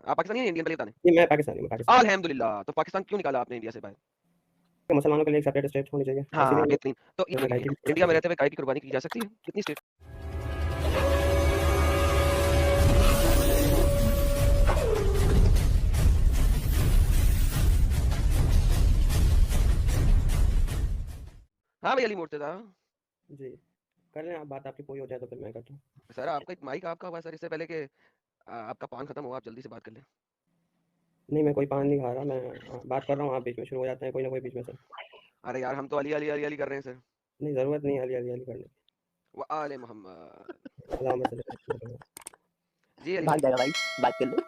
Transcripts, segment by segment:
आप पाकिस्तानी हैं इंडियन पहले बता दें? जी, मैं पाकिस्तानी हूँ, पाकिस्तानी। अल्हम्दुलिल्लाह, तो पाकिस्तान क्यों निकाला आपने इंडिया से बाहर? मुसलमानों के लिए एक सेपरेट स्टेट होनी चाहिए, हाँ, इसीलिए बेहतरीन। तो ये मैंने गाय बताइए, की इंडिया में रहते हुए गाय की कुर्बानी की जा सकती है? कितनी स्टेट हाँ, भई अली मुर्तज़ा। जी, कर लें आप बात, आपकी पूरी हो जाए तो फिर मैं करता हूँ। सर आपका एक माइक आपका हुआ है सर, इससे पहले कि आपका पान खत्म हो, आप जल्दी से बात कर लें। नहीं, मैं कोई पान नहीं खा रहा, मैं बात कर रहा हूँ, आप बीच में शुरू हो जाते हैं कोई ना कोई बीच में से। अरे यार, हम तो अली, अली, अली, अली कर रहे हैं सर। नहीं, ज़रूरत नहीं है अली, अली, अली करने की। व आले मोहम्मद। अल्लाहुम्मा सल्ली अला मुहम्मद। जी अली भाग भाई। जाएगा भाई, बात कर लो।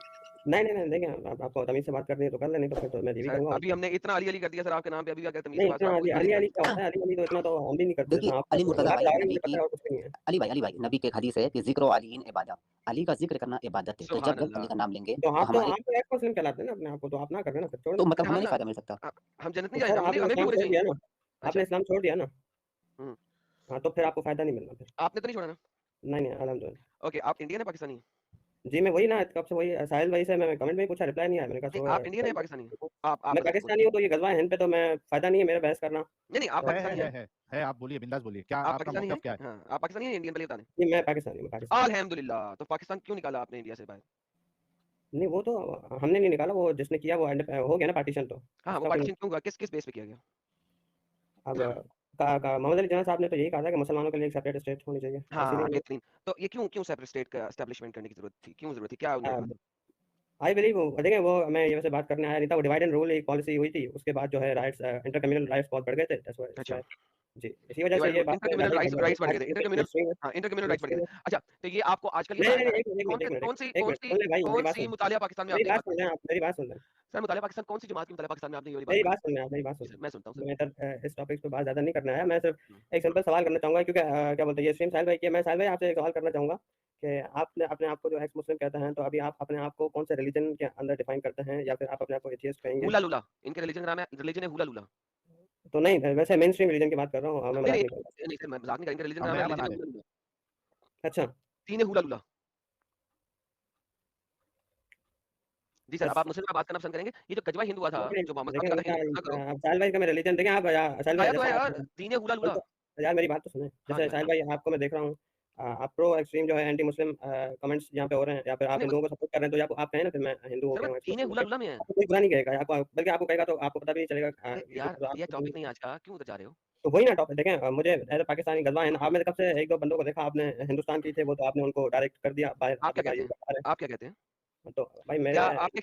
नहीं, देखिए आपको तमीज़ से बात करनी है तो कर लें, नहीं तो फिर तो मैं ये भी सर कहूँगा और अभी क्या। हमने इतना अली, अली कर दिया सर आपके नाम पे, अभी अगर तमीज़ से नहीं, बात तो इतना आपको अली इतना नहीं अली करनी अली पड़ेगी। क्या होता है? अली अली तो इतना तो हम भी नहीं करते देखिए जितना आप अली करते हो। मुर्तज़ा मज़ाक भाई, लगा रहे नबी मुझे की पता है और कुछ भी नहीं है। अली भाई नबी की एक हदीस है कि ज़िक्र अलीन इबादा, अली का ज़िक्र करना इबादत है। तो सुभान जब अल्लाह। अली का नाम लेंगे तो तो आप तो हमारे एक्स मुस्लिम कहलाते हैं ना अपने आप को, तो आप ना कर दें ना फिर छोड़ तो दें। मतलब अरे हमें हम नहीं ना फ़ायदा मिल सकता। हम जन्नत तो नहीं जाए, सर हमें आपने हमें भी इस्लाम होने छोड़ दिया चाहिए। ना, आपने अच्छा। इस्लाम छोड़ दिया ना, हुँ। हाँ, तो फिर आपको फ़ायदा नहीं मिलना फिर। आपने तो नहीं छोड़ा ना? नहीं, अल्हम्दुलिल्लाह। ओके, आप इंडियन हैं पाकिस्तानी हैं? जी, मैं वही ना कब से वही साहिल भाई से मैं कमेंट में ही पूछा, रिप्लाई नहीं आया। मैंने कहा नहीं, आप इंडियन हैं पाकिस्तानी हैं? आप मैं बताइए बोलिए। पाकिस्तानी हूँ, तो ये गज़वा हिंद पे तो मैं फ़ायदा नहीं है मेरा बहस करना। नहीं, नहीं, आप तो पाकिस्तानी हैं? है, आप बोलिए, बिंदास बोलिए, क्या आप आपका पाकिस्तानी हैं? मौक़िफ़ क्या है? हाँ, आप पाकिस्तानी हैं या इंडियन पहले बता दें? जी, मैं पाकिस्तानी हूँ, पाकिस्तानी। अल्हम्दुलिल्लाह, तो पाकिस्तान क्यों निकाला आपने इंडिया से बाहर? नहीं, वो तो हमने नहीं निकाला, वो जिसने किया वो एंड हो गया ना पार्टीशन तो, हाँ, वो उसका कोई पार्टीशन क्यों हुआ? किस किस बेस पे किया गया? अब का मोहम्मद अली जिन्ना साहब ने तो यही कहा था कि मुसलमानों के लिए एक सेपरेट स्टेट होनी चाहिए, हाँ, इसीलिए बेहतरीन। तो ये क्यों क्यों सेपरेट स्टेट का एस्टेब्लिशमेंट करने की ज़रूरत थी? क्यों ज़रूरत थी? क्या उन्होंने कहा मैं था? आई बिलीव देखिए वो मैं ये वैसे बात करने आया नहीं था, वो डिवाइड एंड रूल एक पॉलिसी हुई थी, उसके बाद जो है राइट्स इंटर कम्युनल राइट्स बहुत बढ़ गए थे, दैट्स अच्छा। व्हाई जी, इसी वजह से डिवाइड ये रूल बात इंटर कम्युनल ज़्यादा ही राइट्स बढ़ गई राइट्स बढ़ आज गए थे। की इंटर कम्युनल हिस्ट्री में हाँ, इंटर कम्युनल राइट्स बढ़ गए हिस्ट्री में थे। अच्छा, तो ये आपको आजकल ये नहीं, बताया नहीं, जाता नहीं, है एक मिनट, एक मिनट, कौन-सी एक मिनट, कौन-सी सुन लें भाई, मेरी बात कौन-सी सुन। मुतालिया पाकिस्तान में आपने मेरी ये बात बात सुन बोली? लें आप, मेरी बात सुन लें। सर मुतालिया पाकिस्तान कौन-सी जमात की मुतालिया पाकिस्तान में आपने ये वाली बात मेरी बोली? बात सुन लें आप, मेरी बात सुन जी लें। सर, मैं सुनता हूँ सर। मैं इधर इस टॉपिक पे बात ज़्यादा नहीं करने आया, मैं सिर्फ हुँ। एक सिंपल सवाल करना चाहूँगा क्योंकि क्या बोलते हैं ये स्ट्रीम साहिल भाई की है, मैं साहिल भाई आपसे एक सवाल करना चाहूँगा कि आपने अपने आप को जो एक्स मुस्लिम कहते हैं, तो अभी आप अपने आप को कौन से रिलीजन के अंदर डिफाइन करते हैं या फिर आप अपने आप को एथियस्ट कहेंगे? हुला लूला, इनके रिलीजन का नाम है रिलीजन है हुला लूला। तो नहीं, वैसे मेन स्ट्रीम रिलीजन की बात कर रहा हूँ, मैं नहीं, मज़ाक नहीं, नहीं कर रहा। नहीं सर मैं मज़ाक नहीं कर इनका रिलीजन का हम नाम है नया रिलीजन बना है रहे हैं। हुला लूला। अच्छा, दीन है हुला लूला। जी सर, अब बस आप मुझसे बात करना पसंद करेंगे? ये जो गजवा हिंद हुआ था, लेकिन जो मोहम्मद साहब लेकिन ने कहा था इनका हिंदू ना करो, अब साहिल भाई का मैं रिलीजन देखें आप साहिल भाई दिखाया तो है जैसे आप यार, दीन है हुला वही लूला। तो यार मेरी बात तो सुनें। हाँ, जैसे दिखाइए साहिल ना। भाई आपको मैं देख रहा हूँ आप प्रो एक्सट्रीम जो है एंटी मुस्लिम कमेंट्स यहाँ पे हो रहे हैं या फिर आप नहीं हिंदुओं को सपोर्ट कर रहे हैं, तो या आप कहें ना फिर मैं हिंदू हो सर गया मैं हूँ, एक्स दीन है मुस्लिम हो हुला गया। लूला में है। आपको कोई बुरा नहीं कहेगा, आपको बल्कि आपको कहेगा तो आपको पता भी नहीं चलेगा अरे ये यार, तो आप ये टॉपिक नहीं है आज का, क्यों उधर जा रहे हो? तो वही ना टॉपिक देखें मुझे एज़ अ पाकिस्तानी गज़वा है आप मैंने कब से 1-2 बंदों को देखा आपने हिंदुस्तान की थे वो तो आपने उनको डायरेक्ट कर दिया बाहर आप क्या आपने कहा कहते ये हैं? बेकार आप क्या कहते हैं? है। तो भाई मेरे क्या आपके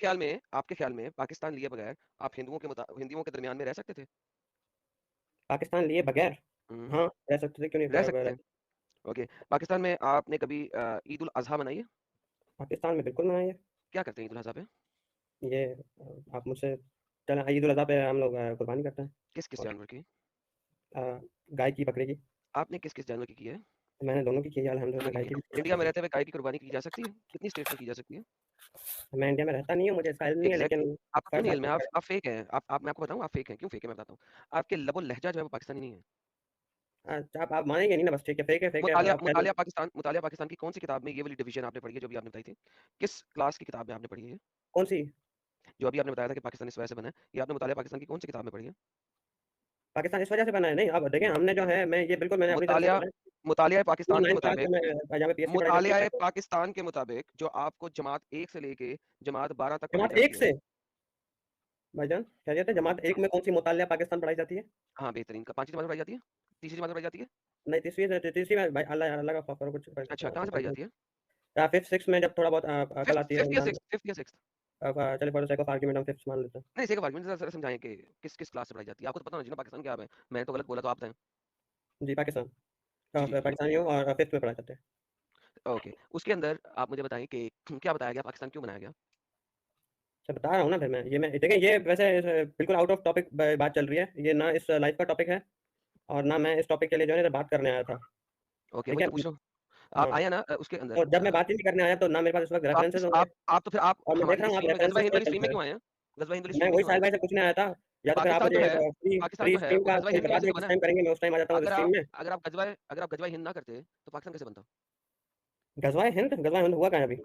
ख्याल में पाकिस्तान लिए बगैर आप हिंदुओं के दरमियान में रह सकते थे? पाकिस्तान लिए बगैर हुँ, हाँ, रह सकते थे क्यों रह नहीं सकते रह थे। ओके, पाकिस्तान में आपने कभी ईद उल अज़हा मनाई है? पाकिस्तान में बिल्कुल मनाइए। क्या करते हैं ईद उल अज़हा पे? ये आप मुझसे चलें ईद उल अज़हा पे हम लोग कुर्बानी करते हैं किस-किस और जानवर की? गाय की, बकरे की। आपने किस-किस जानवर की है? मैंने दोनों की है दोनों अल्हम्दुलिल्लाह की गाय की की है। भी इंडिया में रहते हुए गाय की कुर्बानी की जा सकती है? कितनी स्टेट्स में की जा सकती है? मैं इंडिया में रहता नहीं हूँ, मुझे इसका इल्म नहीं है एग्ज़ैक्टली लेकिन आपको क्यों फ़र्ज़ नहीं है इल्म है? आप फेक हैं। आप मैं आपको बताऊँ आप फेक हैं। क्यों फेक है मैं बताता हूँ। आपके लबो-लहज़ा जो है वो पाकिस्तानी नहीं है। अच्छा आप मानेंगे नहीं ना बस ठीक है, फेक है मुतालिया आप कह मुतालिया दें पाकिस्तान मुतालिया पाकिस्तान की कौन-सी किताब में ये वाली डिवीज़न आपने पढ़ी है जो अभी आपने बताई थी? किस क्लास की किताब में आपने पढ़ी है ये? कौन-सी जो अभी आपने बताया था कि पाकिस्तान इस वजह से बना है, ये आपने मुतालिया पाकिस्तान की कौन-सी किताब में पढ़ी है? पाकिस्तान इस वजह से बना है नहीं अब देखें हुँ। हमने जो है मैं ये बिल्कुल मैंने अपनी तरफ से मुतालिया बोला है, मुतालिया पाकिस्तान के 9th क्लास मुताबिक में मैं जहाँ पे पीएचडी पढ़ाई जाती मुतालिया है पाकिस्तान के मुताबिक जो आपको जमात 1 से लेके जमात 12 तक पढ़ाई जमात जाती 1 है। से भाईजान खैरियत है? हुँ। जमात 1 में कौन-सी मुतालिया पाकिस्तान पढ़ाई जाती है? हाँ, बेहतरीन। 5वीं जमात में पढ़ाई जाती है? तीसरी जमात में पढ़ाई जाती है? नहीं तीसरी में भाई अल्लाह अल्लाह का खौफ करो कुछ अच्छा, कहाँ से पढ़ाई जाती है? 5th 6th में जब थोड़ा बहुत अकल 5th आती है 5th या इंसान 6th 5th या 6th? चलिए for the sake of argument हम 5th मान लेते हैं। नहीं, सेक ऑफ आर्गुमेंट ज़रा समझाएँ कि किस क्लास से पढ़ाई जाती है? आपको तो पता होना चाहिए ना पाकिस्तान क्या है? मैंने तो गलत बोला तो आप बताएँ। जी, पाकिस्तान जी, जी। पाकिस्तानी हूँ और 5th में पढ़ाए जाते हैं। ओके, उसके अंदर आप मुझे बताएँ कि क्या बताया गया पाकिस्तान क्यों बनाया गया? अच्छा बता रहा हूँ ना फिर मैं, ये मैं देखिए ये वैसे बिल्कुल आउट ऑफ टॉपिक ब बात चल रही है। ये ना इस लाइफ़ का टॉपिक है और ना मैं इस टॉपिक के लिए जो है ना बात करने आया था। ओके, ठीक वही है? तो पूछ रहा हूँ। आप हाँ, आए ना उसके अंदर तो जब मैं बात ही नहीं करने आया तो ना मेरे पास इस वक़्त आप रेफरेंसेस किस होंगे आप तो फिर आप और मैं देख हमारी रहा इस हूँ आप स्ट्रीम में गज़वा रेफरेंसेस हिंद पे वाली स्ट्रीम चलते में हैं। क्यों आए हैं? गज़वा हिंद वाली मैं स्ट्रीम में वही क्यों आए साहिल हैं? भाई से पूछने आया था, या तो फिर आप पाकिस्तान मुझे जो है फ्री वो स्ट्रीम का गज़वा हिंद कोई की बता वजह से दिए तो किस बना है। टाइम करेंगे, मैं उस टाइम आ जाता हूँ उस स्ट्रीम में। अगर आप गज़वा हिंद ना करते, तो पाकिस्तान कैसे बनता? गज़वाए हिंद हुआ कहाँ है अभी?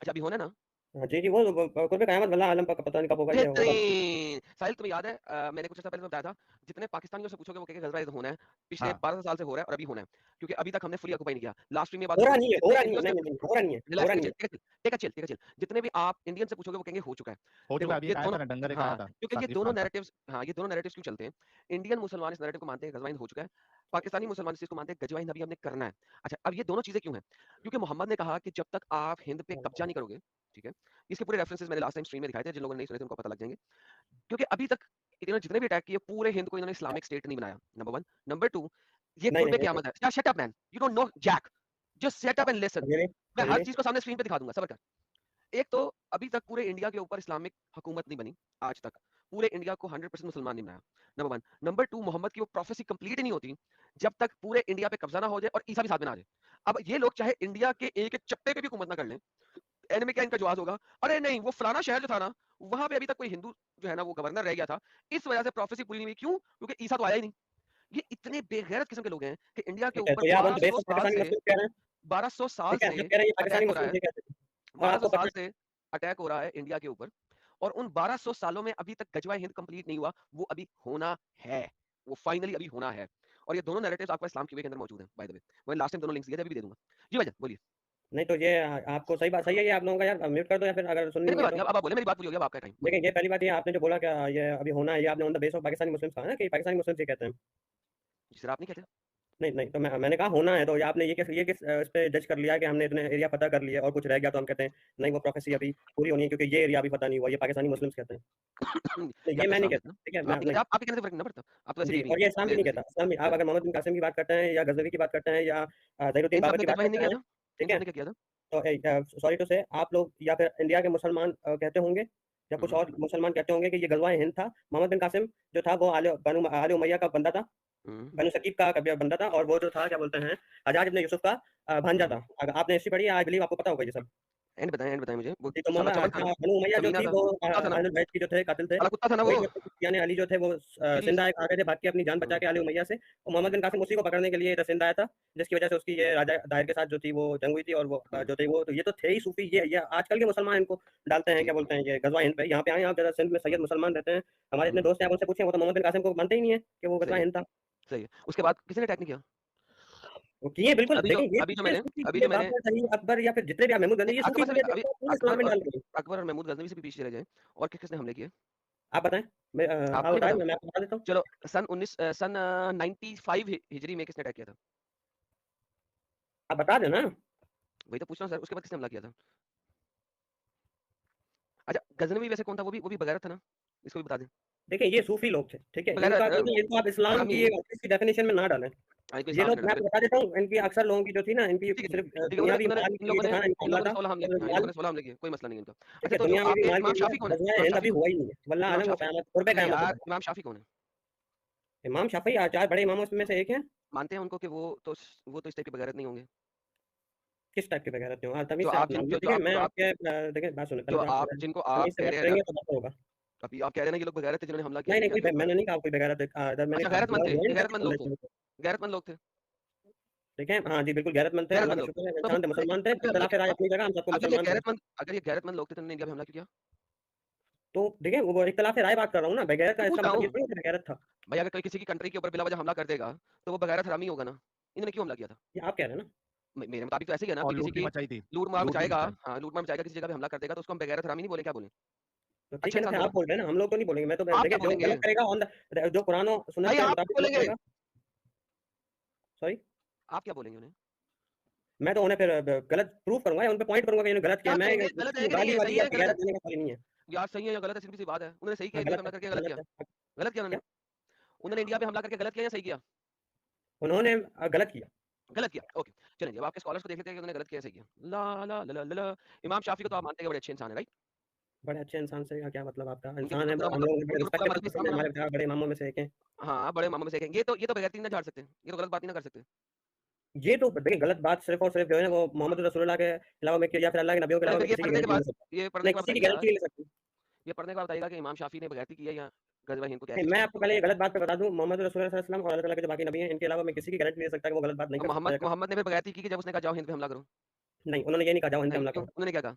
अच्छा, अभी होना है ना? जी, जी, वो कुर्ब क़यामत वल्लाह आलम पता नहीं कब होगा ये होगा। बेहतरीन! साहिल तुम्हें याद है मैंने कुछ अर्सा पहले बताया था, जितने पाकिस्तानियों से पूछोगे वो कहेंगे ग़ज़वा हिंद होना है, पिछले हाँ। 12 साल से हो रहा है और अभी होना है। क्योंकि अभी तक हमने फुली ऑक्यूपाई नहीं किया। लास्ट वीक में ये बात हो हुई रहा थी, नहीं है, हो जितने रहा नहीं है, इंडियंस नहीं, से नहीं, नहीं, हो रहा नहीं है, हो रिलैक्स रहा टेक नहीं अ है। Chill, take a chill, take a chill. जितने भी आप इंडियन से पूछोगे वो कहेंगे हो चुका है। हो चुका देखो है, अभी ये एक आया दोनों था ना, डंगर एक आया हाँ, था, क्योंकि ये साकिब दोनों खान का। नैरेटिव्स हाँ, ये दोनों नैरेटिव्स क्यों चलते हैं? इंडियन मुसलमान इस नैरेटिव को मानते हैं ग़ज़वा हिंद हो चुका है। पाकिस्तानी मुसलमान इस चीज़ को मानते हैं ग़ज़वा हिंद अभी हमने करना है। अच्छा, अब ये दोनों चीज़ें क्यों हैं? क्योंकि मोहम्मद ने कहा कि जब तक आप हिंद पे कब्ज़ा नहीं करोगे, ठीक है? इसके पूरे रेफरेंसेस मैंने लास्ट टाइम स्ट्रीम में दिखाए थे, जिन लोगों ने नहीं सुने थे उनको पता लग जाएँगे। क्योंकि अभी तक इन्होंने जितने भी अटैक किए पूरे हिंद को इन्होंने इस्लामिक स्टेट नहीं बनाया, नंबर 1। नंबर 2 ये नहीं, नहीं, कुर्बे नहीं, क़यामत है। या shut up man, you don't know jack. Just shut up and listen. Really? मैं हर रियली? चीज़ को सामने स्क्रीन पे दिखा दूँगा, सब्र कर। एक तो अभी तक पूरे इंडिया के ऊपर इस्लामिक हुकूमत नहीं बनी, आज तक। पूरे इंडिया को 100% मुसलमान नहीं बनाया, नंबर 1। नंबर 2 मोहम्मद की वो प्रोफेसी कंप्लीट ही नहीं होती, जब तक पूरे इंडिया पे कब्ज़ा ना हो जाए और ईसा भी साथ में ना आ जाए। अब ये लोग चाहे इंडिया के एक-एक चप्पे पे भी हुकूमत ना कर लें, एंड में क्या इनका जवाब होगा, अरे नहीं वो फलाना शहर जो था ना, वहाँ पे अभी तक कोई हिंदू जो है ना वो गवर्नर रह गया था, इस वजह से प्रोफेसी पूरी नहीं हुई। क्यों? क्योंकि ईसा तो आया ही नहीं। ये इतने बेगैरत किस्म के लोग हैं कि इंडिया के ठीक है, ऊपर तो ये आप ऑन द बेस 1200 ऑफ साल पाकिस्तानी से मुस्लिम कह रहे हैं, 1200 साल ठीक है? से आप कह रहे हैं ये अटैक पाकिस्तानी हो रहा मुस्लिम है। ये कहते हैं और 1200 आपको पता साल है से अटैक हो रहा है इंडिया के ऊपर और उन 1200 सालों में अभी तक ग़ज़वा हिंद कंप्लीट नहीं हुआ, वो अभी होना है। वो फाइनली अभी होना है। और ये दोनों नैरेटिव्स आपके इस्लाम की वे के अंदर मौजूद हैं, बाय द वे। मैंने लास्ट टाइम दोनों लिंक्स दिए थे, अभी भी दे दूँगा। जी भाईजान, बोलिए। नहीं तो ये आपको सही बात सही है ये आप लोगों का यार म्यूट कर दो या फिर अगर सुन मेरी नहीं कोई है बात तो। नहीं, अब आप बोलिए, मेरी बात पूरी हो गई, अब आपका टाइम, बोलिए। देखिए, ये पहली बात ये आपने जो बोला कि ये अभी होना है, ये आपने on the base of Pakistani Muslims कहा ना कि पाकिस्तानी मुस्लिम्स ये कहते हैं। जी सर, आप नहीं कहते? नहीं, नहीं, तो मैंने कहा होना है, तो ये आपने ये किस इस पे जज कर लिया कि हमने इतने एरिया पता कर लिए और कुछ रह गया तो हम कहते हैं, नहीं वो प्रोफेसी अभी पूरी होनी है क्योंकि ये एरिया अभी पता नहीं हुआ, ये पाकिस्तानी मुस्लिम्स कहते हैं। नहीं, ये ये आपका मैं नहीं इस्लाम कहता, कहता है ना? ठीक है? तो आप मैं नहीं नहीं। कहते, आप ही कहने से फ़र्क नहीं ना पड़ता। आप तो वैसे जी, भी और ये इस्लाम भी नहीं कहता। इस्लाम आप जी। अगर मोहम्मद बिन कासिम की बात करते हैं या गज़नवी की बात करते हैं या ज़हीरुद्दीन इन सब बाबर ने की बात ग़ज़वा हिंद नहीं करते किया हैं, था? इन ठीक सब है? ने क्या किया था? तो सॉरी टू से आप लोग या फिर इंडिया के मुसलमान कहते होंगे या हुँ, कुछ हुँ। और मुसलमान कहते होंगे कि ये गज़वा हिंद था। मोहम्मद बिन कासिम जो था वो आले उमैया का बंदा था, हुँ, बनु सकीब का बंदा था और वो जो था क्या बोलते हैं हज्जाज इब्न यूसुफ का भांजा हुँ। था। अगर आपने हिस्ट्री पढ़ी है आई बिलीव आपको पता होगा ये सब। एंड बताएँ मुझे। वो जी, तो साला मोहम्मद चमन था ना? बनु उमैया जो कमीना थी था, वो कुत्ता था ना? अहलुल बैत की जो थे कातिल थे। साला कुत्ता था ना वो? वही जो सुफियान अली जो थे वो जी, जी। सिंध आ गए थे भाग के अपनी जान बचा हुँ, के आले उमैया से। और मोहम्मद बिन कासिम उसी को पकड़ने के लिए इधर सिंध आया था, जिसकी वजह से उसकी ये राजा दाहिर के साथ जो थी वो जंग हुई थी और वो हुँ। जो थे वो तो ये तो थे ही सूफी ये आजकल के मुसलमान इनको डालते हैं जी। क्या बोलते हैं ये गज़वा हिंद पे। यहाँ पे आए आप ज़रा सिंध में सैयद मुसलमान रहते हैं। हमारे इतने हुँ, दोस्त हैं आप उनसे पूछिए वो तो मोहम्मद बिन कासिम को मानते ही नहीं है कि वो गज़वा सही है, हिंद था। सही है। उसके बाद किसी ने अटैक नहीं किया? वो किए बिल्कुल अभी जो देखिए ये अभी जो कितने मैंने सूफी अभी किए जो मैंने बाबर, सलीम, अकबर या फिर जितने भी आप महमूद गज़नवी नहीं ये सूफी अकबर से भी किए थे अभी पूरे इस्लाम में डाल दिए। अकबर और महमूद गज़नवी से भी पीछे चले जाएँ और किस-किसने हमले किए? आप बताएँ? आपको आप नहीं बताएँ पता? मैं आपको बता देता हूँ। चलो सन 95 हिजरी में किसने अटैक किया था? आप बता दें ना। वही तो पूछ रहा हूँ सर, उसके बाद किसने हमला किया था? अच्छा, गज़नवी वैसे कौन था? वो भी बग़ैरत था ना? इसको भी बता दें। देखिए ये सूफी लोग थे, ठीक है? बग़ैरत इनको आप इस्लाम की हरामी एक अच्छी-सी डेफिनिशन में ना डालें। इनको ये इस्लाम से लोग ना मैं डालें। आपको बता देता हूँ, इनकी अक्सर लोगों की जो थी ना, इनकी ठीक है, सिर्फ़ ठीक है, दुनियावी उन्होंने माल इन के लिए लोगों जो ने था ना इनका इन हमला लोगों ने था 16 हमले किए। हाँ, इन लोगों माल ने 16 हमले किए, कोई मसला नहीं है इनका। ठीक अच्छा है, तो जो दुनियावी आपके माल के इमाम लिए शाफ़ी कौन है? गज़वा इमाम हिंद शाफ़ी अभी कौन है? हुआ ही नहीं है। वल्लाह इमाम आलम वो शाफ़ी क़यामत क़ुर्ब अरे क़यामत यार, होगा। इमाम शाफ़ी कौन है? इमाम शाफ़ी 4 बड़े इमामों में से एक हैं। मानते हैं उनको कि वो तो इस टाइप के बग़ैरत नहीं होंगे? किस टाइप के बगैरत हैं? जो तमीज़ से आप आप जिन नाम जो लीजिए। जो देखिए आप मैं जो आप आपके देखिए बात सुनिए जो पहले तो आप आप जिनको आप तमीज़ से कह बात रहे हैं ना करेंगे तो बेहतर होगा। अभी आप कह रहे हैं ना ये लोग बग़ैरत थे जिन्होंने हमला किया, नहीं, ठीक नहीं है, अभी मैंने नहीं कहा कोई बेगैरत मैंने अच्छा कहा गैरतमंद थे, ये ज्वाइन गैरतमंद लोग थे, करके गैरतमंद लोग थे, ठीक है? हाँ जी, बिल्कुल गैरतमंद थे, अल्लाह गैरतमंद का लोग। शुक्र है तो फिर इंसान थे, मुसलमान थे, अगर ये हमला इख्तिलाफ किया राय था, अपनी जगह हम सबको अगर ये मुसलमान समझते हैं। गैरतमंद लोग थे तो उन्होंने इंडिया पे हमला क्यों किया? तो देखिए वो इख्तिलाफ राय बात कर रहा हूँ ना, बेगैरत का तो इसका पूछ रहा मतलब हूँ, ये थोड़ी है कि बेगैरत था। भाई अगर कोई किसी की कंट्री के ऊपर बिला वजह हमला कर देगा, तो वो बग़ैरत हरामी होगा ना? इन्होंने क्यों हमला किया था? ये आप कह रहे हैं ना? मेरे मुताबिक तो ऐसे ही है ना, और कोई किसी लूट भी की मचाई थी, लूट-मार लूट भी मचाएगा मचाई। हाँ, लूट-मार मचाएगा, किसी जगह पे हमला कर देगा तो उसको हम बग़ैरत हरामी नहीं बोले, क्या बोले? तो ठीक अच्छा है ना, इंसान फिर बोले? आप बोल रहे हैं ना, हम लोग तो नहीं बोलेंगे। मैं तो आप क्या देखिए जो बोलेंगे? गलत करेगा जो कुरान और सुन्नत भाई के आप क्या मुताबिक गलत बोलेंगे? करेगा सॉरी? आप क्या बोलेंगे उन्हें? मैं तो उन्हें फिर गलत प्रूफ करूँगा या उन पे पॉइंट करूँगा कि इन्होंने गलत किया। क्या मैं करेंगे? गलत किसी है को कि नहीं गाली है? वाली सही या है, गलत है? बेगैरत देने का सवाल ही नहीं है। यार सही है या गलत है सीधी सी बात है। उन्होंने सही किया हाँ, इंडिया पे गलत है, हमला करके गलत गलत किया। है। गलत किया उन्होंने? क्या? उन्होंने इंडिया पे हमला करके गलत किया या सही किया? उन्होंने गलत किया। गलत किया, ओके। चलें जब आपके स्कॉलर्स को देख लेते हैं कि उन्होंने गलत किया या सही किया। ला ला ला ला ला ला। इमाम शाफ़ी को तो आप मानते हैं कि बड़े अच्छे इंसान हैं, राइट? बड़े अच्छे इंसान से क्या मतलब आपका? उनके इंसान ऊपर है पूरा हम मज़हब लोग बड़े उनके ऊपर पूरा रिस्पेक्टेबल मज़हब पर्सन इस्लाम है, है ना? हमारे बड़े इमामों में से एक हैं। हाँ, बड़े इमामों में से एक हैं। ये तो बगैरती नहीं झाड़ सकते। ये तो गलत बात नहीं ना कर सकते। ये तो देखिए गलत बात सिर्फ़ और सिर्फ़ जो है ना वो मोहम्मद रसूलुल्लाह के अलावा मैं या फिर अल्लाह के नबियों के चलें अलावा फिर मैं किसी की गारंटी नहीं ले सकता। ये पढ़ने नहीं, के बाद किसी की बताइएगा गारंटी नहीं ले सकता। ये पढ़ने के बाद बताइएगा कि इमाम शाफ़ी ने बगैरती की है या ग़ज़वा हिंद को नहीं, कैसे मैं छोड़ा? आपको पहले ये गलत बात पे बता दूँ, मोहम्मद रसूलुल्लाह सल्लल्लाहु अलैहि वसल्लम और अल्लाह ताला के जो बाकी नबी हैं, इनके अलावा मैं किसी की गारंटी नहीं ले सकता कि वो गलत बात नहीं तो कर सकता मोहम्मद या कर मोहम्मद ने फिर बगैरती की कि जब उसने कहा जाओ हिंद पे हमला करो? नहीं, उन्होंने ये नहीं कहा जाओ हिंद पे नहीं, हमला क्यों? करो। उन्होंने क्या कहा?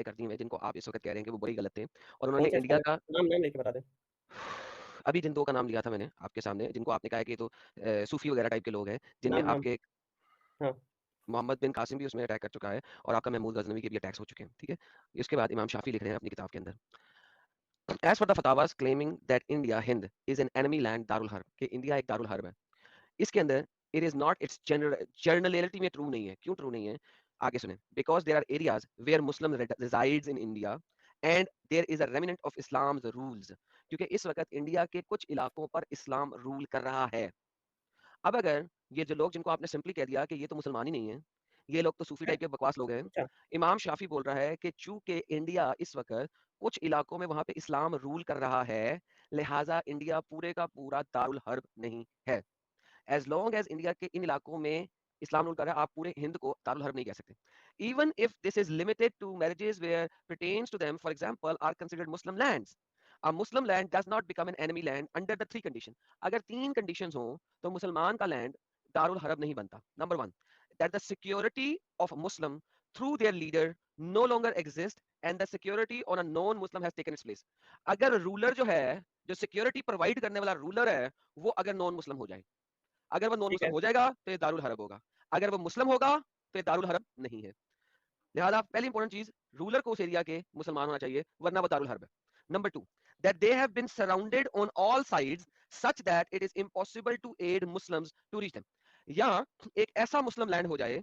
बातें करती हुए जिनको आप इस वक़्त कह रहे हैं कि वो बड़ी गलत थे और कौन उन्होंने से इंडिया स्कॉलर? का नाम लेके बता दें। अभी जिन 2 का नाम लिया था मैंने आपके सामने, जिनको आपने कहा है कि ये तो सूफ़ी वगैरह टाइप के लोग हैं, जिनमें नाम। आपके हाँ। मोहम्मद बिन कासिम भी उसमें अटैक कर चुका है और आपका महमूद गज़नवी के भी अटैक्स हो चुके हैं, ठीक है? इसके बाद इमाम शाफ़ी लिख रहे हैं अपनी किताब के अंदर As for the fatwas claiming that India, Hind, is an enemy land, Darul Harb, कि इंडिया एक दारुल हर्ब है, इसके अंदर it is not its generality में true नहीं है. क्यों true नहीं है? आगे सुने. Because there are areas where Muslim resides in India and there is a remnant of Islam's rules. क्योंकि इस वक्त इंडिया के कुछ इलाकों पर इस्लाम रूल कर रहा है. अब अगर ये जो लोग जिनको आपने सिंपली कह दिया कि ये तो मुसलमान ही नहीं है, ये लोग तो सूफी टाइप के बकवास लोग हैं, अच्छा इमाम शाफी बोल रहा है कि चूंकि इंडिया इस वक्त कुछ इलाकों में वहां पे इस्लाम रूल कर रहा है, लिहाजा इंडिया पूरे का पूरा दारुल हर्ब नहीं है. एज लॉन्ग एज इंडिया के इन इलाकों में इस्लाम रूल कर रहा है, आप पूरे हिंद को दारुल हर्ब नहीं कह सकते. Even if this is limited to marriages where pertains to them, for example, are considered Muslim lands. A Muslim land does not become an enemy land under the three condition. अगर तीन conditions हो तो मुसलमान का land Darul हरब नहीं बनता. Number one, that the security of Muslim through their leader no longer exists and the security on a non-Muslim has taken its place. अगर ruler जो है, जो सिक्योरिटी प्रोवाइड करने वाला रूलर है, वो अगर नॉन मुस्लिम हो जाए, अगर वो नॉन ठीक मुस्लिम है हो जाएगा तो ये दारुल हरब होगा. अगर वो मुस्लिम होगा तो ये दारुल हरब नहीं है. लिहाजा पहली इंपॉर्टेंट चीज, रूलर को उस एरिया के मुसलमान होना चाहिए, वरना वो दारुल हर्ब है. Number two, that they have been surrounded on all sides such that it is impossible to aid Muslims to reach them. या एक ऐसा मुस्लिम लैंड हो जाए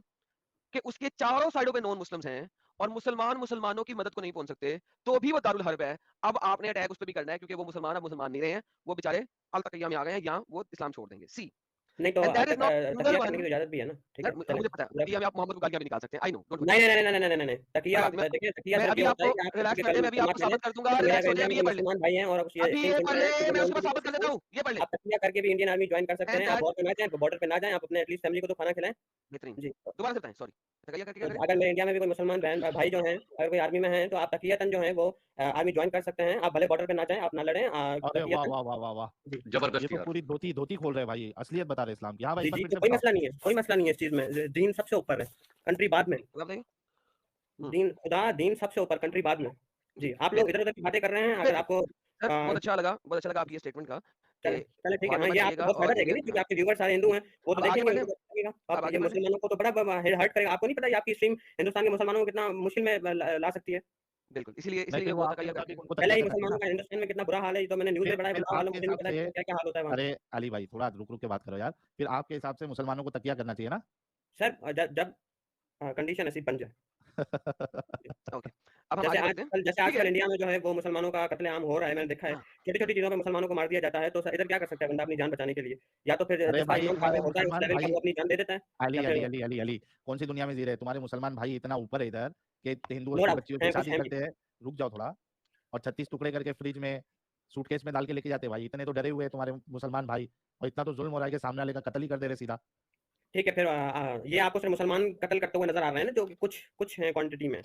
कि उसके चारों साइडों पे नॉन मुस्लिम्स हैं और मुसलमान मुसलमानों की मदद को नहीं पहुंच सकते, तो भी वो दारुल हर्ब है. अब आपने अटैक उस पर भी करना है क्योंकि वो मुसलमान अब मुसलमान नहीं रहे हैं, वो बेचारे अल तकिया में आ गए हैं, यहाँ वो इस्लाम छोड़ देंगे. सी नहीं तो एंड दैट इज नॉट तकिया रूलर करने की वन. तो इजाजत भी है ना. ठीक है चले मुझे पता है तकिया में आप मोहम्मद को गालियां भी निकाल सकते हैं, आई नो, डोंट वरी. नहीं नहीं नहीं नहीं नहीं नहीं तकिया देखिए तकिया मैं सर अभी क्या होता है आपको कि आप रिलैक्स किसी करते के मैं अभी कलमात आपको ले लें साबित कर दूंगा. तो मेरा रिलैक्स हो जाए, इंडिया अभी में ये जो पढ़ ले, मुसलमान भाई हैं और कुछ अभी कई ये पढ़ ले, संप्रदाय मैं जो उसको उनकी साबित कर देता हूँ, ये पढ़ ले. आप तकिया करके भी इंडियन आर्मी ज्वाइन कर सकते एंड हैं. आप दैट वॉर पे ना जाएं, बॉर्डर पे ना जाएं, आप अपने एटलीस्ट फैमिली को तो खाना खिलाएं. बेहतरीन. जी दोबारा से बताएं, सॉरी. तकिया करके क्या करें? अगर मेरे इंडिया में भी कोई मुसलमान बहन भाई जो हैं अगर कोई आर्मी में हैं तो आप तकियतन जो है वो आर्मी ज्वाइन कर सकते हैं. आप भले बॉर्डर पे ना जाएं, आप ना लड़ें. अरे वाह तकियतन वाह वाह वाह वाह, जी ये जबरदस्त तो यार. पूरी धोती धोती खोल रहे हैं भाई, असलियत बता रहे इस्लाम की. हाँ भाई, जी एक बार जी फिर तो से कोई बताओ. मसला नहीं है, कोई मसला नहीं है इस चीज में. दीन सबसे ऊपर है, कंट्री बाद में. आप बताइए. दीन खुदा दीन सबसे ऊपर, कंट्री बाद में. जी आप लोग इधर उधर की बातें कर रहे हैं. अगर आपको सर बहुत अच्छा लगा आपकी ये स्टेटमेंट का कि चले चले ठीक है. वार हाँ में ये मत आपको जाइएगा बहुत फायदा और देगा इंडिया. क्योंकि आपके व्यूअर्स सारे हिंदू हैं. वो तो अब आगे देखेंगे बढ़ें, उनको अच्छा लगेगा. अब आप आगे ये बढ़ें. मुसलमानों को तो बड़ा हर्ट करेगा. आपको नहीं पता ये आपकी स्ट्रीम हिंदुस्तान के मुसलमानों को कितना मुश्किल में ला सकती है. बिल्कुल, इसीलिए नहीं, इसीलिए फिर वो वो आपके तकैया करते मुताबिक हैं. उनको पहले तकिया ही करना चाहिए मुसलमानों ना. का हिंदुस्तान में कितना बुरा हाल है, ये तो मैंने न्यूज़ में पढ़ा है. फिर बताओ हाल आपके मुझे नहीं हिसाब पता से, क्या क्या हाल होता है वहाँ. अरे अली भाई थोड़ा रुक रुक के बात करो यार. फिर आपके हिसाब से मुसलमानों को तकिया करना चाहिए ना. सर जब कंडीशन ऐसी बन जाए. ओके, अब हम आगे बढ़ते हैं. जैसे ठीक आजकल है. इंडिया में जो है वो मुसलमानों का कत्लेआम हो रहा है. मैंने देखा है हाँ. छोटी छोटी चीजों पे मुसलमानों को मार दिया जाता है. तो इधर क्या कर सकता है बंदा अपनी जान बचाने के लिए? या तो फिर अरे जिसका भाई, ईमान तुम्हारे होता है उस मुसलमान लेवल का भाई, वो अपनी जान दे देता है. अली या अली फिर अली अली अली कौन सी दुनिया में जी रहे हैं? तुम्हारे मुसलमान भाई इतना ऊपर है इधर कि हिंदुओं नो की डाउट बच्चियों की है, कुछ शादी है भी. करते हैं. रुक जाओ थोड़ा. और 36 टुकड़े करके फ्रिज में सूटकेस में डाल के लेके जाते हैं भाई. इतने तो डरे हुए हैं तुम्हारे मुसलमान भाई, और इतना तो जुल्म हो रहा है कि सामने वाले का कत्ल ही कर दे रहे सीधा. ठीक है फिर ये आपको सिर्फ मुसलमान कत्ल करते हुए नजर आ रहे हैं ना, जो कि कुछ है क्वांटिटी में.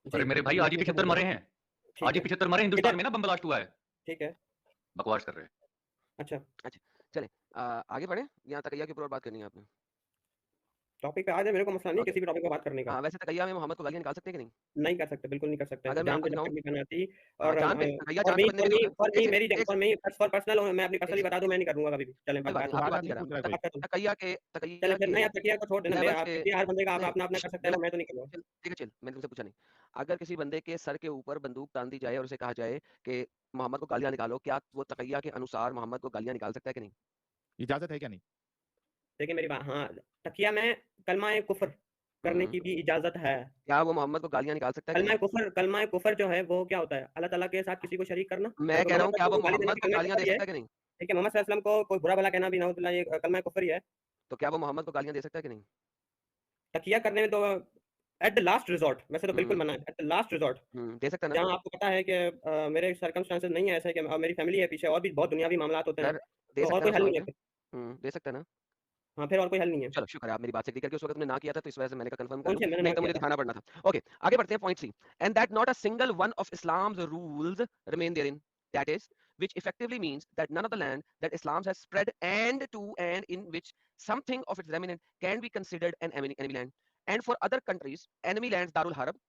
अरे मेरे भाई आज ही 75 मरे हैं. आज ही 75 मरे हिंदुस्तान में ना, बम ब्लास्ट हुआ है. ठीक है बकवास कर रहे हैं. अच्छा चले आगे बढ़े. यहाँ तकैया के ऊपर और बात करनी है आपने. टॉपिक पे आ जाए, मेरे को मसला नहीं Okay. किसी भी टॉपिक पे बात करने का. हाँ, वैसे तकैया में मोहम्मद को गालियां निकाल सकते हैं कि नहीं? नहीं कर सकते, बिल्कुल नहीं कर सकते. अगर मैं जान आपको पे जब दिखाऊं, तक नहीं करना आती. और जान पे तकैया और जान पे मी बनने और के मी लिए और मी एक मेरी एक और मी फॉर पर्सनल मैं अपनी पर्सनली बता दूं, मैं नहीं करूंगा कभी भी. चलें कोई बात बात नहीं, आपकी तुम्हारा बात नहीं नहीं कर पूछ रहा. रहा है कोई. तकैया चले के फिर नहीं. आप तकिया को छोड़ देना. लेवल आप पे तकिया हर बंदे का नहीं, अपना अपना कर सकता है, मैं तो नहीं करूंगा. ठीक है चिल, मैंने तुमसे पूछा नहीं. अगर किसी बंदे के सर के ऊपर बंदूक तान दी जाए और उसे कहा जाए कि मोहम्मद को गालियां निकालो, क्या वो तकैया के अनुसार मोहम्मद को गालियां निकाल सकता है कि नहीं? इजाजत है क्या? नहीं. देखिए मेरी बात. हाँ तकिया में कलमा कुफर करने की भी इजाजत है. क्या वो मोहम्मद को गालियां निकाल सकता है कि नहीं? कलमा कुफर जो है वो क्या होता है? अल्लाह ताला के साथ किसी को शरीक करना. मैं कह रहा हूँ क्या वो गाली देना मोहम्मद को कलमा गालियां दे कुफर ही है. सकता है कि नहीं? ठीक है मोहम्मद सल्लल्लाहु अलैहि वसल्लम को कोई बुरा भला कहना भी नाउजुबिल्लाह ये कलमा कुफर ही है. तो क्या वो मोहम्मद को गालियां दे सकता है कि नहीं? तकिया करने में तो एट द लास्ट रिजॉर्ट वैसे तो बिल्कुल मना है. एट द लास्ट रिजॉर्ट दे सकता है ना? जहाँ आपको पता है कि मेरे सर्कमस्टांसेस नहीं है ऐसे कि मेरी फैमिली है पीछे और भी बहुत दुनियावी मामला होते हैं. सर दे तो और सकता कोई है हल ना नहीं है उसमें? फिर. दे सकता है ना? हाँ फिर और कोई हल नहीं है. चलो शुक्र है आप मेरी बात से एग्री करके उस वक्त तुमने ना किया था, तो इस वजह से मैंने कहा कंफर्म कर कौन लूं, से मैंने नहीं ना तो मुझे किया था. दिखाना पड़ना था. ओके आगे बढ़ते हैं. Point 3, and that not a single one of Islam's rules remain therein, that is which effectively means that none of the land that Islam has spread and in which something of its remnant can be considered an enemy land. And for other countries, enemy lands Darul Harb,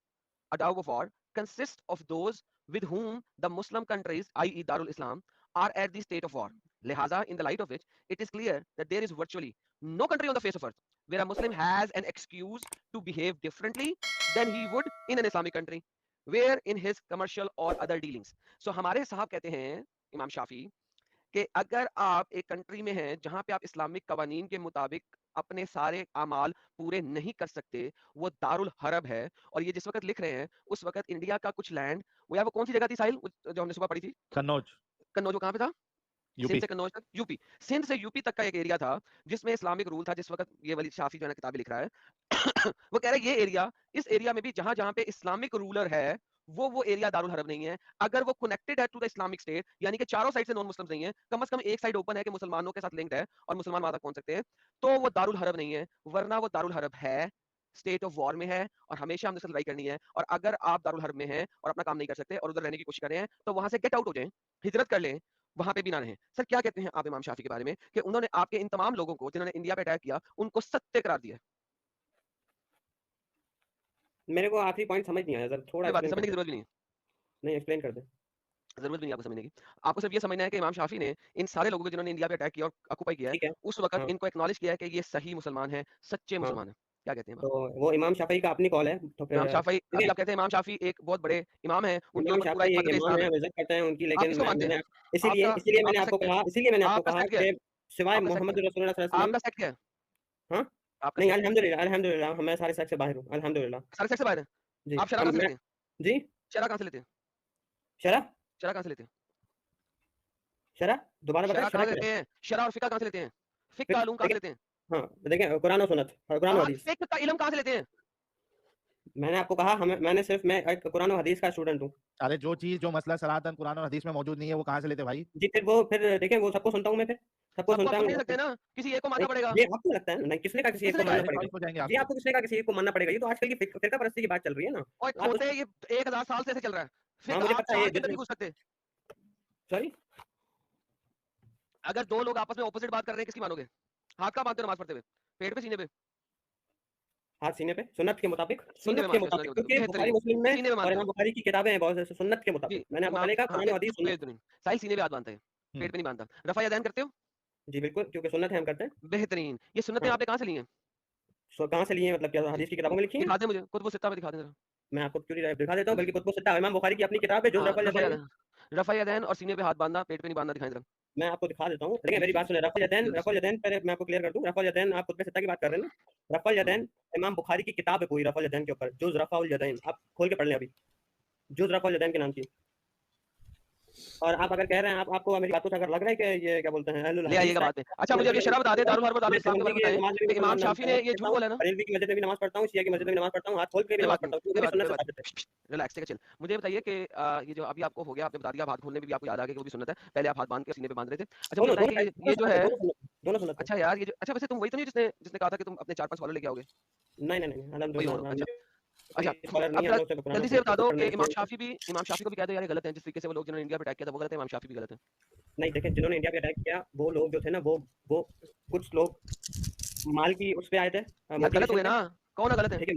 a dog of war, consist of those with whom the Muslim countries, i.e. Darul Islam, are at the state of war. Lihaza, in the light of which, it is clear that there is virtually no country on the face of earth where a Muslim has an excuse to behave differently than he would in an Islamic country. where in his commercial or other dealings. So हमारे साहब कहते हैं इमाम शाफी कि अगर आप एक country में हैं जहां पे आप इस्लामिक कवानीन के मुताबिक अपने सारे अमाल पूरे नहीं कर सकते, वो दारुल हरब है। और ये जिस वक्त लिख रहे हैं उस वक्त इंडिया का कुछ लैंड, वो कौन सी जगह थी साहिल जो हमने सुबह पढ़ी थी? कन्नौज, कन्नौज। कहाँ पे था? सिंध यूपी। से कन्नौज तक, यूपी। सिंध से यूपी तक का एक एरिया था जिसमें इस्लामिक रूल था। जिस वक्त ये वली शाफी जो है ना किताबें लिख रहा है वो कह रहा है ये एरिया, इस एरिया में भी जहां जहां पे इस्लामिक रूलर है वो एरिया दारुल हरब नहीं है। अगर वो कनेक्टेड है टू द इस्लामिक स्टेट, यानी कि चारों साइड से नॉन मुस्लिम नहीं है, कम से कम एक साइड ओपन है कि मुसलमानों के साथ लिंक्ड है और मुसलमान वहां तक पहुंच सकते हैं, तो वो दारुल हरब नहीं है। वरना वो दारुल हरब है, स्टेट ऑफ वॉर में है और हमेशा हमने लड़ाई करनी है। और अगर आप दारुल हरब में हैं और अपना काम नहीं कर सकते और उधर रहने की कोशिश कर रहे हैं, तो वहां से गेट आउट हो जाएं, हिजरत कर लें, वहां पे भी ना रहें। सर क्या कहते हैं आप इमाम शाफी के बारे में कि उन्होंने आपके इन तमाम लोगों को जिन्होंने इंडिया पे अटैक किया उनको सत्य करार दिया? मेरे को आखिरी पॉइंट समझ नहीं आया, जरा थोड़ा कोई बात नहीं, एक्सप्लेन समझने की कर जरूरत भी नहीं है। दे। नहीं, एक्सप्लेन कर दे। जरूरत भी नहीं आपको समझने की। आपको सिर्फ ये समझना है कि इमाम शाफी ने इन सारे लोगों को जिन्होंने इंडिया पे अटैक किया और ऑक्यूपाई किया है, ठीक है। उस वक्त हाँ। इनको एक्नॉलेज किया है कि ये सही मुसलमान है, सच्चे हाँ। मुसलमान है। क्या कहते हैं आप? तो वो इमाम शाफई का अपनी कॉल है, तो फिर इमाम शाफी, ठीक अभी है। आप कहते हैं इमाम शाफी एक बहुत बड़े इमाम है, उनके इमाम ऊपर पूरा शाफई एक एक मजहब इमाम इस्लाम है, है। हम इज्जत करते हैं उनकी, आप लेकिन किसको मानते मैंने हैं? इसीलिए आपका इसीलिए मैंने आपका आपको सेक्ट क्या है? कहा इसीलिए मैंने आपको आपका कहा सेक्ट क्या है? कि सिवाय आपका सेक्ट मोहम्मद क्या है? रसूलुल्लाह सल्लल्लाहु अलैहि आपका वसल्लम। सेक्ट क्या है? हाँ? आपका नहीं, सेक्ट क्या है? अल्हम्दुलिल्लाह अल्हम्दुलिल्लाह मैं सारे सेक्ट से बाहर हूँ, अल्हम्दुलिल्लाह। सारे सेक्ट से बाहर हैं? जी, आप शरह अब कहाँ से मैं लेते हैं? जी? शरह कहाँ से लेते हैं? शरह? शरह कहाँ से लेते हैं? शरह? दोबारा बताएं, शरह शरह कहाँ से क्या है? लेते हैं? शरह और फिका कहाँ से लेते हैं? फिक का फिक्र इल्म कहाँ से देखिए, लेते हैं? हाँ, देखिए कुरान और सुन्नत और कुरान और हाँ, हदीस। फिक का इल्म कहाँ से लेते हैं? मैंने आपको कहा मैं एक कुरान और हदीस का स्टूडेंट हूँ। अरे जो चीज जो मसला सनातन कुरान और हदीस में मौजूद नहीं है वो कहाँ से लेते भाई? जी, फिर देखिए वो सबको सुनता हूँ मैं, फिर सबको सबको आप सुनता सुन हूँ। नहीं सकते ना, किसी एक को मानना नहीं, पड़ेगा। ये आपको लगता है? नहीं, किसने कहा किसी एक किसने को कहा मानना है? पड़ेगा? डिफॉल्ट हो जाएंगे जी, आपके। आपको किसने कहा किसी एक को मानना पड़ेगा? ये तो आजकल की फिरका परस्ती की बात चल रही है ना। और आप होते ये 1000 साल से ऐसे चल रहा है। हाँ, फिक मुझे आप पता है चार ये के अंदर जितने नहीं घुस सकते। सॉरी? अगर दो लोग आपस में ऑपोजिट बात कर रहे हैं, किसकी मानोगे? हाथ का बांधते हो नमाज पढ़ते हुए? पेट पे, सीने पे? हाथ सीने पे, सुन्नत के मुताबिक, सीने पे सुन्नत के मानते हो, सुन्नत मुताबिक, के क्योंकि मुताबिक। बुखारी बेहतरीन, मुस्लिम में सीने पे और मानते इमाम हो। बुखारी की किताबें हैं बहुत से, सुन्नत के जी, मुताबिक। मैंने आपको इमाम, पहले कहा हाँ, कुरान और हदीस सुन्नत। बेहतरीन। साहिल सीने पे हाथ बांधते हैं, पेट पे नहीं बांधता। रफा यदैन करते हो? जी, बिल्कुल, क्योंकि सुन्नत है, हम करते हैं। बेहतरीन। ये सुन्नतें हाँ, आपने कहाँ से ली हैं? कहाँ से लिए हैं, मतलब क्या जी, हदीस की किताबों में लिखी हैं? दिखा दें मुझे, कुतुब सित्ता में दिखा दें जरा। मैं आपको क्यों नहीं दिखा देता हूँ, जी, बल्कि कुतुब सित्ता इमाम बुखारी की अपनी किताब है, जुज़ हाँ, रफ़अल रफा यदैन में। यदैन, रफा यदैन और सीने पे हाथ बांधना, पेट पे नहीं बांधना दिखाएं जरा। मैं आपको दिखा देता हूँ। देखिए जी, मेरी जी, बात सुनिए, रफ़अल जल्दी से। यदैन पहले मैं आपको क्लियर कर दूँ। रफ़अल यदैन आप कुतुब सित्ता की बात कर रहे हैं ना? रफ़अल यदैन इमाम बुखारी की किताब है पूरी रफ़अल यदैन के ऊपर, जुज़ रफ़अल यदैन। आप खोल के पढ़ लें अभी, जुज़ रफ़अल यदैन के नाम की। और आप अगर कह रहे हैं, आपको मेरी बातों से अगर लग रहा है कि ये क्या बोलते हैं अहलुल ले हदीस आइएगा है, बाद में। अच्छा मुझे अब ये शरह बता दें, दारुल हर्ब और दारुल इस्लाम के बारे में बताएं नमाज़ में कि भी इमाम मुसलमान शाफी ने ये झूठ बोला ना? बरेलवी की मस्जिद में भी नमाज़ पढ़ता हूँ, शिया की मस्जिद में भी नमाज़ पढ़ता हूँ, हाथ खोल के भी कोई नमाज़ बात नहीं, पढ़ता हूँ, कोई क्योंकि बात नहीं, सुन्नत कोई से बात साबित है। नहीं। Relax, take a chill. मुझे बताइए कि ये जो अभी आपको हो गया, आपने बता दिया, आप हाथ खोलने में भी आपको याद आ गया कि वो भी सुन्नत है। पहले आप हाथ बांध के सीने पे बांध रहे थे। अच्छा मुझे दोनों बताएं दोनों कि ये जो सुन्नत है, है, दोनों सुन्नत है। अच्छा यार ये जो, अच्छा वैसे तुम वही तो नहीं जिसने कहा था कि तुम अपने 4-5 फॉलो लेके आओगे? नहीं, वही अल्हम्दुलिल्लाह हो? हम अच्छा, कोई अच्छा। स्कॉलर नहीं अब है, हम जरा लोग सिर्फ कुरान और जल्दी से हदीस बता को दो पढ़ने कि में इमाम शाफी को भी कह दो यार ये गलत है, जिस तरीके से वो लोग जिन्होंने इंडिया पे अटैक किया था वो गलत है, इमाम शाफी भी गलत है। नहीं, देखिए जिन्होंने इंडिया पे अटैक किया वो लोग जो थे ना, वो कुछ लोग माल की उस पे आए थे, यार गलत मोटिवेशन हुए पे। ना, कौन है गलत है? देखिए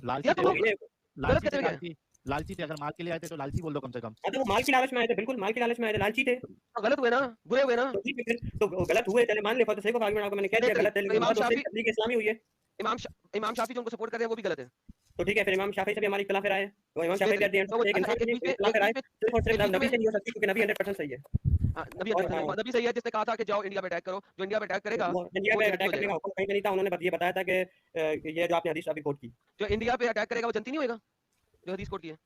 लालची दिया थे तो लोग भाई, ये गलत लालची कहते थे, हुए क्या है? लालची थे। अगर माल के लिए आए थे तो लालची बोल दो कम से कम। हाँ, तो वो माल की लालच में आए थे, बिल्कुल माल की लालच में आए थे, लालची थे। हाँ, गलत हुए ना, बुरे हुए ना। तो ठीक है, फिर तो गलत हुए, चले मान ले, फतह सही को आर्गुमेंट आपको मैंने कह दिया बेहतरीन। गलत है, तो लेकिन इमाम बहुत उससे शाफी, तबलीग इस्लामी हुई है। इमाम शाफी जो उनको सपोर्ट कर रहे हैं वो भी गलत है। तो ठीक है, फिर इमाम शाफी से भी हमारी इख्तिलाफ राय है। तो इमाम शाफी भी बेहतरीन। एट द एंड तो वो एक अच्छा इंसान है, इख्तिलाफ राय सिर्फ और सिर्फ नबी से नहीं हो सकती, क्योंकि नबी 100% सही है। हाँ, नबी और 100% नबी सही है जिसने कहा था कि जाओ इंडिया पे अटैक करो, जो इंडिया पे अटैक करेगा वो इंडिया वो पे जनती अटैक हो करने का जाएगा। हुक्म कहीं पे नहीं था, उन्होंने ये बताया था कि ये जो आपने हदीस अभी कोट की, जो इंडिया पे अटैक करेगा वो जनती नहीं होएगा, जो हदीस कोट की है।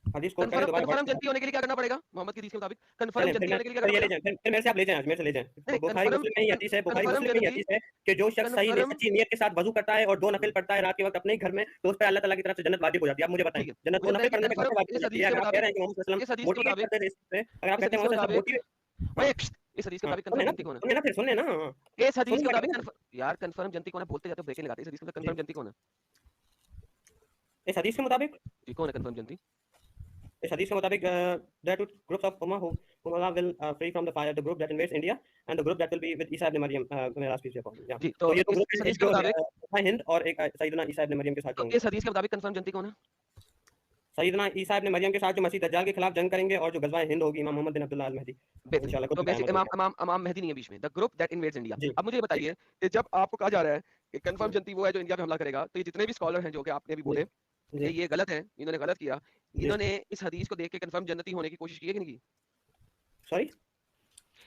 हदीस कोट करके दोबारा कन्फर्म जनती होने के लिए क्या करना पड़ेगा मोहम्मद की हदीस के मुताबिक? कन्फर्म चलें, जनती होने के लिए क्या करना ये ले पड़ेगा? जाएं, फिर मेरे से आप ले जाएं, मेरे से ले जाएं। नहीं, बुखारी मुस्लिम में ही हदीस है, बुखारी कन्फर्म मुस्लिम में ही जनती, हदीस है कि जो शख्स सही कन्फर्म, सच्ची नीयत के साथ वजू करता है और 2 नफिल पढ़ता है रात के वक्त अपने ही घर में, तो उस पे अल्लाह ताला की तरफ से जन्नत वाजिब हो जाती है। आप मुझे बताएं, ठीक है। जन्नत मुझे 2 बताइए नफिल कि पढ़ने पे कन्फर्म कैसे वाजिब हो इस जाती हदीस है? के अगर आप कह रहे मुताबिक, हैं कि मोहम्मद सल्लल्लाहु अलैहि वसल्लम इस हदीस के मोटिवेट मुताबिक, करते थे इससे, अगर आप इस कहते हदीस हैं के मोहम्मद मुताबिक, मोटिवेट, ओए इस हदीस के मुताबिक कन्फर्म जनती कौन है? सुनिए ना, फिर सुनिए ना, इस हदीस के सुनिए मुताबिक ना। यार कन्फर्म जनती कौन है? बोलते जाते हो ब्रेक नहीं लगाते। इस हदीस के मुताबिक कन्फर्म जनती कौन है? इस हदीस के मुताबिक जी कौन है कन्फर्म जनती? इस हदीस के मुताबिक there are two groups of ummah whom Allah will free from the fire, the group that invades India and the group that will be with Isa ibn Maryam, may Allah peace be upon him. Yeah. जी तो ये दो इस group हैं, हदीस एक के जो मुताबिक, हिंद और एक सैयदना ईसा इब्न मरियम के साथ तो होंगे। इस हदीस के मुताबिक कन्फर्म जनती कौन है? सैयदना ईसा इब्न मरियम के साथ जो मसीह दज्जाल के खिलाफ जंग करेंगे और जो गज़वाए हिंद होगी इमाम मोहम्मद बिन अब्दुल्लाह अल महदी, बेहतरीन। इंशाल्लाह तो खुद बेसिक क़यामत इमाम होगी। इमाम महदी नहीं है बीच में, the group that invades India. जी, अब मुझे ठीक बताइए कि जब आपको कहा जा रहा है कि कन्फर्म जनती वो है जो इंडिया पे हमला करेगा, तो ये जितने भी स्कॉलर हैं जो कि आपने भी बोले, जी। ये गलत है, इन्होंने गलत किया। जी। इन्होंने इस हदीस को देख के कंफर्म जन्नती होने की कोशिश की है कि नहीं की? सॉरी?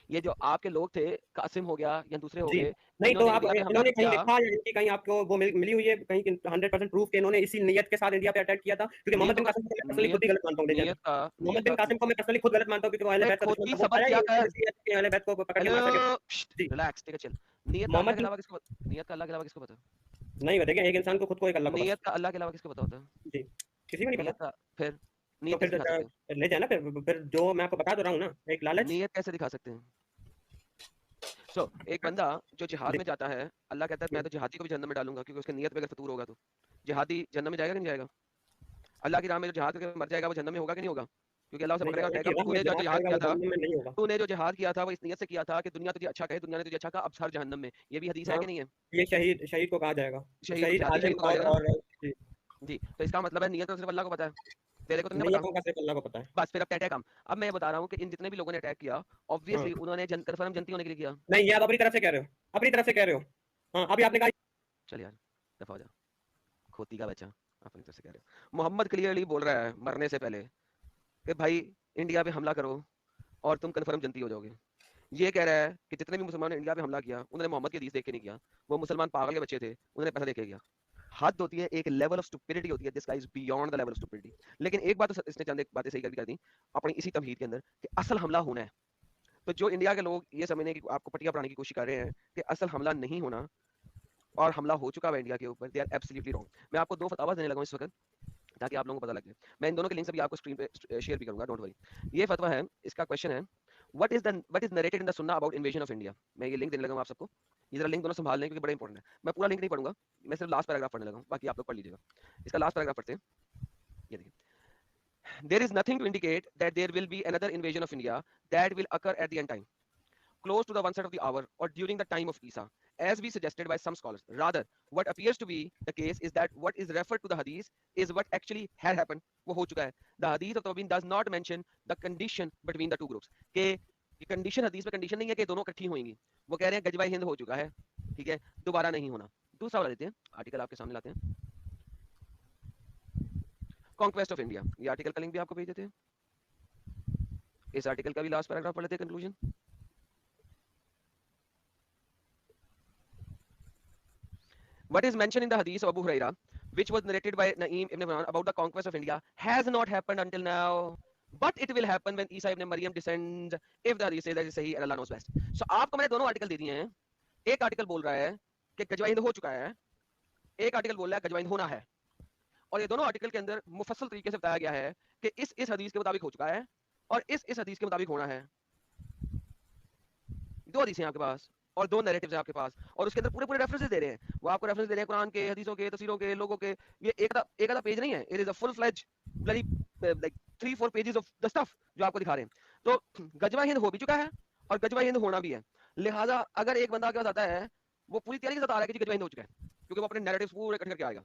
ये जो आपके लोग थे, कासिम हो गया या दूसरे हो जी। गए, नहीं तो इन्होंने आप इंडिया पे हमला इन्होंने तो कहीं किया। लिखा या इनकी कहीं आपको वो मिली हुई है कहीं कि 100% प्रूफ कि इन्होंने इसी नियत के साथ इंडिया पे अटैक किया था? क्योंकि मोहम्मद बिन नियतों का कासिम को मैं पर्सनली खुद ही गलत मानता हूँ लेजेंड। मोहम्मद बिन नियत का कासिम को मैं पर्सनली खुद गलत मानता हूँ क्योंकि वो अहले बे बैत का खुद दुश्मन ही था। वो सबर आया किया कर। ही अहले बैत को पकड़ के मार हेलो, सके। जी। Relax, take a chill. नियत का अल्लाह मोहम्मद के बिन अलावा किसको नियत का अल्लाह के अलावा किसको पता? नहीं देखिए एक इंसान को खुद को एक अल्लाह को नियत बस। का अल्लाह के अलावा किसको पता होता है? जी। किसी को नहीं नियत पता। का फिर तो नियत फिर कैसे दिखा सकते हैं? ले जाए ना फिर जो मैं आपको बता तो रहा हूँ ना, एक लालच। नियत कैसे दिखा सकते हैं? एक बंदा जो जिहाद जी। में जाता है, अल्लाह कहता है मैं तो जिहादी को भी जहन्नम में डालूंगा क्योंकि उसके नियत पे अगर फतूर होगा तो। जिहादी जहन्नम में जाएगा कि नहीं जाएगा? अल्लाह की राह में जो जिहाद करके मर जाएगा वो जहन्नम में होगा कि नहीं होगा? क्योंकि अल्लाह उसे नहीं, पकड़ेगा और अल्लाह कहेगा की राह में तूने जो जिहाद जिहाद करेगा किया वो था, जहन्नम में नहीं होगा। तूने जो जिहाद किया था वो इस नियत से किया था कि दुनिया तुझे अच्छा कहे, दुनिया ने तुझे अच्छा कहा, अब सर जहन्नम में। ये भी हदीस है हाँ, कि नहीं है? ये शहीद को कहा जाएगा। शहीद शहीद, जिहादी आलिम शहीद को कहा जाएगा ना? और जी। जी, तो इसका मतलब है नियत तो सिर्फ अल्लाह को पता है, तेरे को तो नहीं पता। नियतों का सिर्फ अल्लाह को पता है। बस फिर अब टैटै काम। अब मैं ये बता रहा हूँ कि इन जितने भी लोगों ने अटैक किया, हाँ। ऑब्वियसली उन्होंने कन्फर्म जनती होने के लिए किया। नहीं, ये आप अपनी तरफ से कह रहे हो। अपनी तरफ से कह रहे हो। हाँ, अभी आपने कहा चल यार, दफा हो जा। खोती का बच्चा, अपनी तरफ से कह रहे हो। मोहम्मद क्लियरली बोल रहा है मरने से पहले कि भाई इंडिया पे हमला करो और तुम कन्फर्म जनती हो जाओगे। ये कह रहा है कि जितने भी मुसलमान ने इंडिया पे हमला किया, उन्होंने मोहम्मद की हदीस देख के नहीं किया। वो मुसलमान पागल के बच्चे थे, उन्होंने पैसा देख के किया। हद होती है, एक लेवल ऑफ स्टुपिडिटी होती है। This guy is beyond the level of stupidity. लेकिन एक बात तो इसने चंद एक बातें सही कर दी अपनी इसी तमहीद के अंदर कि असल हमला होना है। तो जो इंडिया के लोग ये समझने की आपको पटिया पढ़ाने की कोशिश कर रहे हैं कि असल हमला नहीं होना और हमला हो चुका है इंडिया के ऊपर, दे आर एब्सोल्युटली रॉन्ग। मैं आपको दो फतवा देने लगा हूं इस वक्त ताकि आप लोगों को पता लगे। मैं इन दोनों के लिंक्स अभी आपको स्क्रीन पे शेयर भी करूंगा, डोंट वरी। ये फतवा है, इसका क्वेश्चन है what is narrated in the सुन्नाह अबाउट इन्वेजन ऑफ इंडिया। मैं ये लिंक देने लगा हूं आप सबको। ये जरा लिंक दोनों संभाल लें क्योंकि बड़ा इंपॉर्टेंट है। मैं पूरा लिंक नहीं पढ़ूंगा, मैं सिर्फ लास्ट पैराग्राफ पढ़ने लगा हूं, बाकी आप लोग पढ़ लीजिएगा। इसका लास्ट पैराग्राफ पढ़ते हैं। ये देखिए, there is nothing to indicate that there will be another invasion of India that will occur at the end time, close to the one side of the hour or during the time of Isa, as be suggested by some scholars. Rather, what appears to be the case is that what is referred to the hadith is what actually had happened. वो हो चुका है. The hadith of Tawbin does not mention the condition between the two groups. कि condition हदीस में condition नहीं है कि दोनों इकट्ठी होंगी. वो कह रहे हैं गजवाई हिंद हो चुका है, ठीक है, दोबारा नहीं होना. दूसरा वाला देते हैं, आर्टिकल आपके सामने लाते हैं. कॉन्क्वेस्ट ऑफ इंडिया, ये आर्टिकल का लिंक भी आपको भेज देते हैं. इस आर्टिकल का भी लास्ट पैराग्राफ पढ़ लेते हैं, conclusion. What is mentioned in the hadith of Abu Huraira, which was narrated by Naeem ibn Imran about the conquest of India, has not happened until now, but it will happen when Isa ibn Maryam descends, if the hadith says that is sahih and Allah knows best. So आपको मैंने दोनों article दे दिए हैं. एक article बोल रहा है कि गजवा हिंद हो चुका है, एक आर्टिकल बोल रहा है गजवा हिंद होना है, और ये दोनों आर्टिकल के अंदर मुफस्सल तरीके से बताया गया है कि इस हदीस के मुताबिक हो चुका है और इस हदीस के मुताबिक होना है. दो हदीसें आपके पास और दो नैरेटिव्स हैं आपके पास, और उसके अंदर पूरे पूरे रेफरेंसेस दे रहे हैं. वो आपको रेफरेंस दे रहे हैं कुरान के, हदीसों के, तफसीरों के, लोगों के. ये एक आधा पेज नहीं है, it is a full fledge bloody like 3-4 pages of the stuff जो आपको दिखा रहे हैं. तो गजवा हिंद हो भी चुका है और गजवा हिंद होना भी है. लिहाजा अगर एक बंदा के पास आता है, वो पूरी तैयारी के साथ आ रहा है कि गजवा हिंद हो चुका है, क्योंकि वो अपने नैरेटिव्स पूरे इकट्ठे करके आएगा.